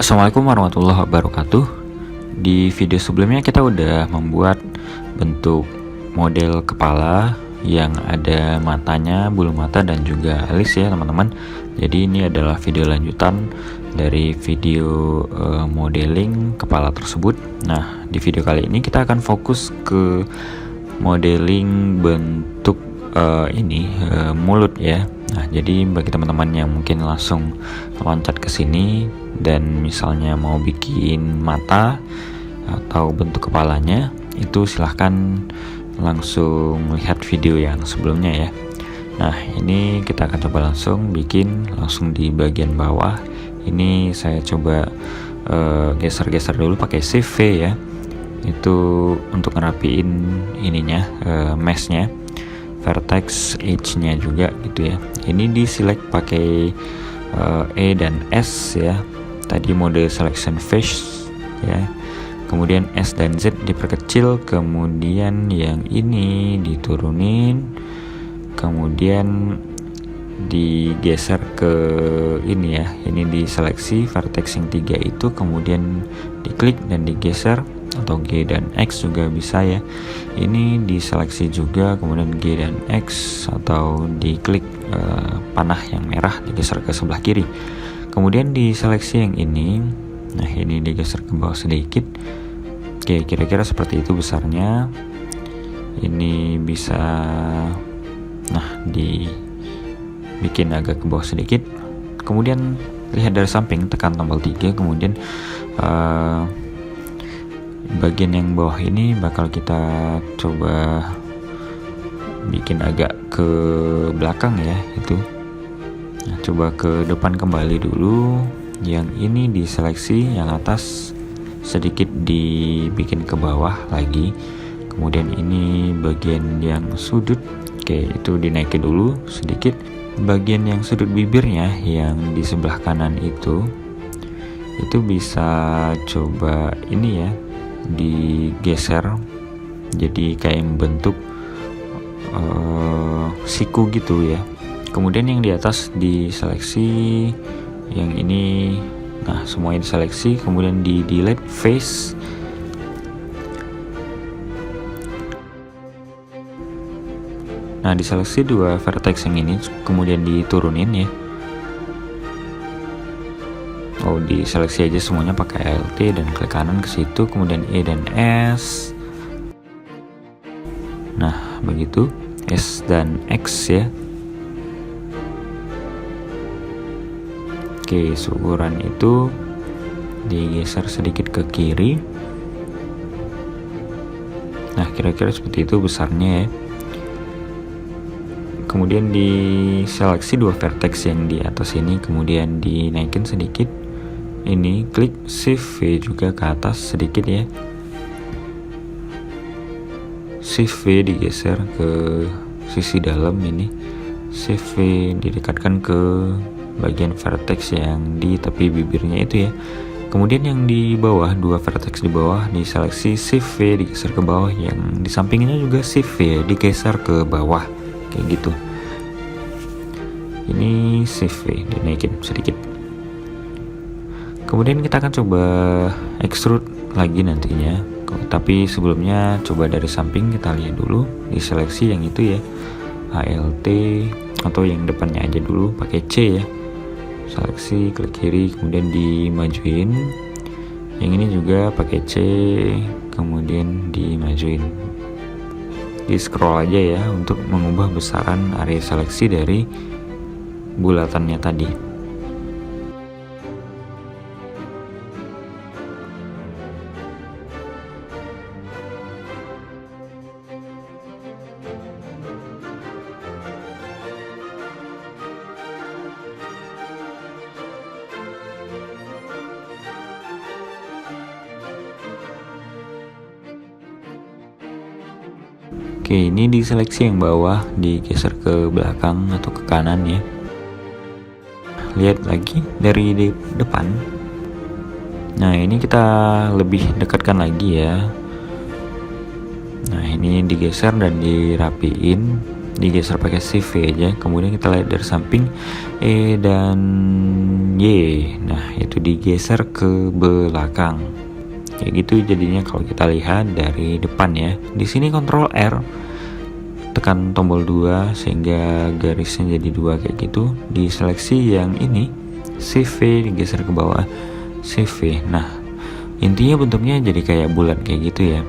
Assalamualaikum warahmatullahi wabarakatuh. Di video sebelumnya kita udah membuat bentuk model kepala yang ada matanya, bulu mata dan juga alis ya teman-teman. Jadi ini adalah video lanjutan dari video modeling kepala tersebut. Nah, di video kali ini kita akan fokus ke modeling bentuk mulut ya. Nah, jadi bagi teman-teman yang mungkin langsung loncat ke sini dan misalnya mau bikin mata atau bentuk kepalanya, itu silahkan langsung lihat video yang sebelumnya ya. Nah, ini kita akan coba langsung bikin langsung di bagian bawah. Ini saya coba geser-geser dulu pakai Shift V ya. Itu untuk ngerapiin ininya, meshnya, vertex edge-nya juga gitu ya. Ini di select pakai E dan S ya. Tadi mode selection face ya. Kemudian S dan Z diperkecil, kemudian yang ini diturunin, kemudian digeser ke ini ya. Ini diseleksi vertex yang 3 itu, kemudian diklik dan digeser, atau G dan X juga bisa ya. Ini diseleksi juga, kemudian G dan X, atau diklik panah yang merah digeser ke sebelah kiri. Kemudian diseleksi yang ini, nah ini digeser ke bawah sedikit. Oke, kira-kira seperti itu besarnya. Ini bisa dibikin agak ke bawah sedikit. Kemudian lihat dari samping, tekan tombol 3, kemudian bagian yang bawah ini bakal kita coba bikin agak ke belakang ya itu. Nah, coba ke depan kembali dulu. Yang ini diseleksi, yang atas sedikit dibikin ke bawah lagi. Kemudian ini bagian yang sudut, oke, itu dinaikin dulu sedikit. Bagian yang sudut bibirnya yang di sebelah kanan itu bisa coba ini ya, digeser jadi kayak membentuk siku gitu ya. Kemudian yang di atas diseleksi, yang ini, nah semuanya diseleksi, kemudian di delete face. Nah, diseleksi dua vertex yang ini, kemudian diturunin ya. Oh, diseleksi aja semuanya pakai Alt dan klik kanan ke situ, kemudian E dan S. Nah, begitu S dan X ya. Oke, ukuran itu digeser sedikit ke kiri. Nah, kira-kira seperti itu besarnya ya. Kemudian diseleksi dua vertex yang di atas ini, kemudian dinaikin sedikit. Ini klik Shift V juga ke atas sedikit ya. Shift V digeser ke sisi dalam ini. Shift V didekatkan ke bagian vertex yang di tepi bibirnya itu ya. Kemudian yang di bawah, dua vertex di bawah diseleksi, Shift V digeser ke bawah. Yang di sampingnya juga Shift V digeser ke bawah kayak gitu. Ini Shift V dinaikin sedikit. Kemudian kita akan coba extrude lagi nantinya. Tapi sebelumnya coba dari samping kita lihat dulu, diseleksi yang itu ya, ALT, atau yang depannya aja dulu pakai C ya. Seleksi, klik kiri, kemudian dimajuin. Yang ini juga pakai C, kemudian dimajuin. Di scroll aja ya untuk mengubah besaran area seleksi dari bulatannya tadi. Oke, ini diseleksi yang bawah, digeser ke belakang atau ke kanan ya. Lihat lagi dari depan. Nah, ini kita lebih dekatkan lagi ya. Nah, ini digeser dan dirapiin. digeser pakai shift V aja, kemudian kita lihat dari samping E dan Y. Nah, itu digeser ke belakang. Kayak gitu jadinya kalau kita lihat dari depan ya. Di sini Ctrl R, tekan tombol 2 sehingga garisnya jadi 2 kayak gitu. Diseleksi yang ini, shift V digeser ke bawah, shift V. Nah, intinya bentuknya jadi kayak bulat kayak gitu ya.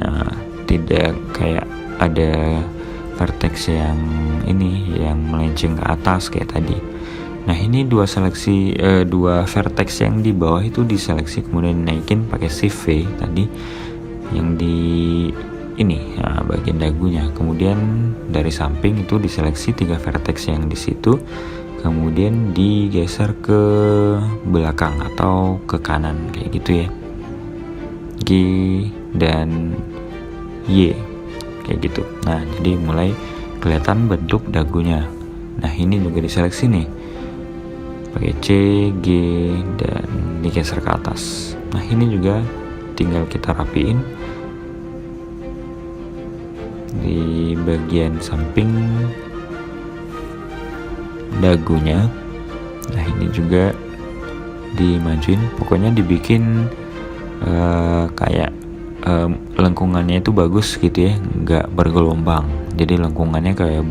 Nah, tidak kayak ada vertex yang ini yang melenceng ke atas kayak tadi. Nah, ini dua vertex yang di bawah itu diseleksi kemudian dinaikin pakai shift V tadi yang di ini bagian dagunya. Kemudian dari samping itu diseleksi 3 vertex yang di situ, kemudian digeser ke belakang atau ke kanan kayak gitu ya. G dan Y kayak gitu. Nah, jadi mulai kelihatan bentuk dagunya. Nah, ini juga diseleksi nih pakai C, G, dan digeser ke atas. Nah, ini juga tinggal kita rapiin di bagian samping dagunya. Nah, ini juga dimajuin, pokoknya dibikin kayak lengkungannya itu bagus gitu ya, nggak bergelombang. Jadi lengkungannya kayak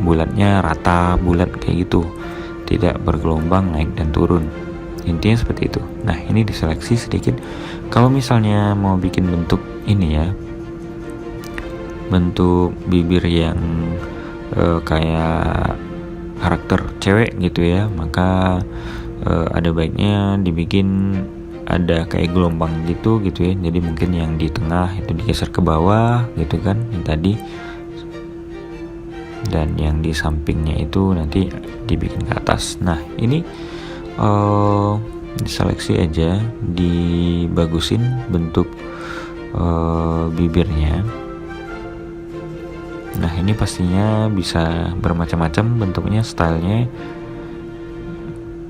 bulatnya rata, bulat kayak gitu, tidak bergelombang naik dan turun. Intinya seperti itu. Nah, ini diseleksi sedikit. Kalau misalnya mau bikin bentuk ini ya, bentuk bibir yang kayak karakter cewek gitu ya, maka ada baiknya dibikin ada kayak gelombang gitu ya. Jadi mungkin yang di tengah itu digeser ke bawah gitu kan yang tadi, dan yang di sampingnya itu nanti dibikin ke atas. Nah, ini diseleksi aja, dibagusin bentuk bibirnya. Nah, ini pastinya bisa bermacam-macam bentuknya, stylenya.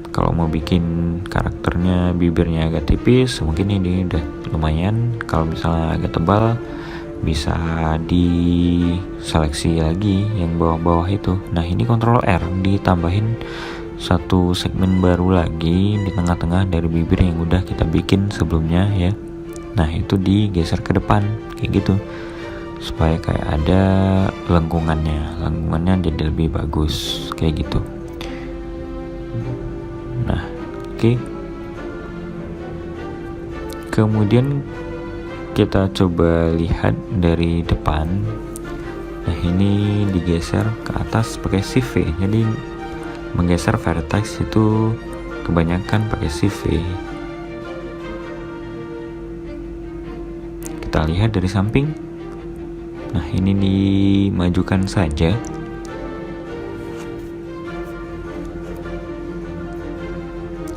Kalau mau bikin karakternya bibirnya agak tipis, mungkin ini udah lumayan. Kalau misalnya agak tebal, bisa diseleksi lagi yang bawah-bawah itu. Nah, ini Ctrl R, ditambahin satu segmen baru lagi di tengah-tengah dari bibir yang udah kita bikin sebelumnya ya. Nah, itu digeser ke depan kayak gitu, supaya kayak ada lengkungannya jadi lebih bagus kayak gitu. Nah, oke. Kemudian kita coba lihat dari depan. Nah, ini digeser ke atas pakai shift V. Jadi menggeser vertex itu kebanyakan pakai shift V. Kita lihat dari samping. Nah, ini dimajukan saja.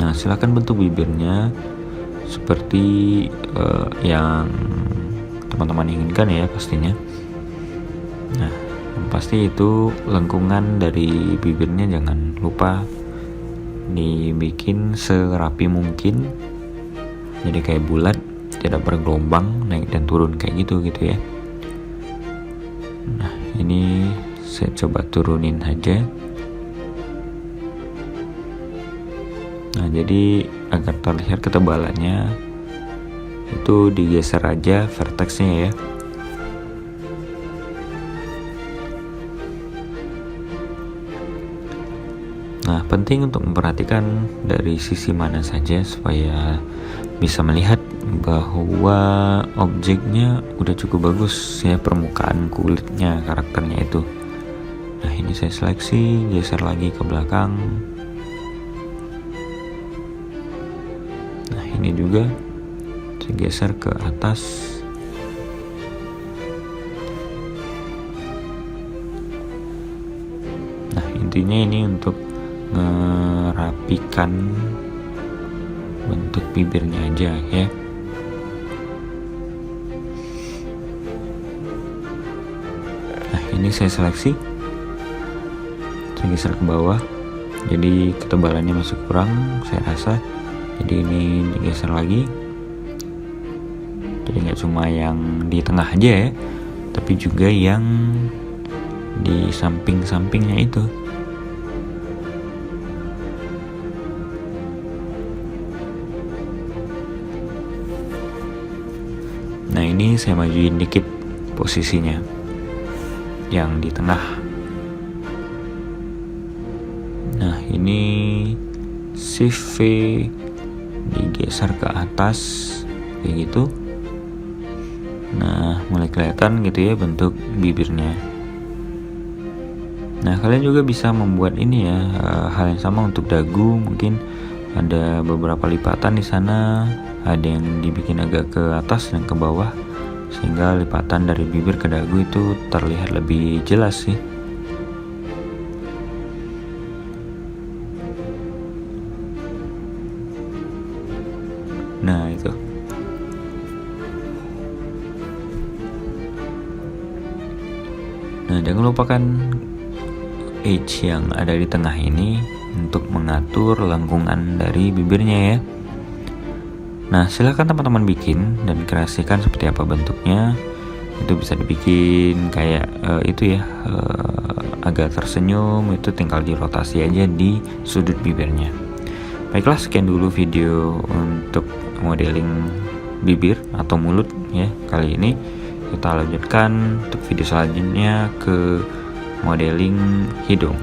Nah, silakan bentuk bibirnya seperti yang teman-teman inginkan ya pastinya. Nah, yang pasti itu lengkungan dari bibirnya jangan lupa dibikin serapi mungkin, jadi kayak bulat, tidak bergelombang naik dan turun kayak gitu ya. Nah, ini saya coba turunin aja. Nah, jadi agar terlihat ketebalannya itu digeser aja vertexnya ya. Nah, penting untuk memperhatikan dari sisi mana saja supaya bisa melihat bahwa objeknya udah cukup bagus ya, permukaan kulitnya, karakternya itu. Nah, ini saya seleksi, geser lagi ke belakang. Nah, ini juga saya geser ke atas. Nah, intinya ini untuk merapikan bentuk bibirnya aja ya. Nah, ini saya seleksi, saya geser ke bawah, jadi ketebalannya masih kurang saya rasa, jadi ini digeser lagi. Jadi nggak cuma yang di tengah aja ya, tapi juga yang di samping-sampingnya itu. Nah, ini saya majuin dikit posisinya yang di tengah. Nah, ini shift V digeser ke atas kayak gitu. Nah, mulai kelihatan gitu ya bentuk bibirnya. Nah, kalian juga bisa membuat ini ya, hal yang sama untuk dagu. Mungkin ada beberapa lipatan di sana, ada yang dibikin agak ke atas dan ke bawah, sehingga lipatan dari bibir ke dagu itu terlihat lebih jelas sih. Nah, itu. Nah, jangan lupakan edge yang ada di tengah ini untuk mengatur lengkungan dari bibirnya ya. Nah, silahkan teman-teman bikin dan kreasikan seperti apa bentuknya. Itu bisa dibikin kayak itu ya, agak tersenyum, itu tinggal dirotasi aja di sudut bibirnya. Baiklah, sekian dulu video untuk modeling bibir atau mulut ya kali ini. Kita lanjutkan untuk video selanjutnya ke modeling hidung.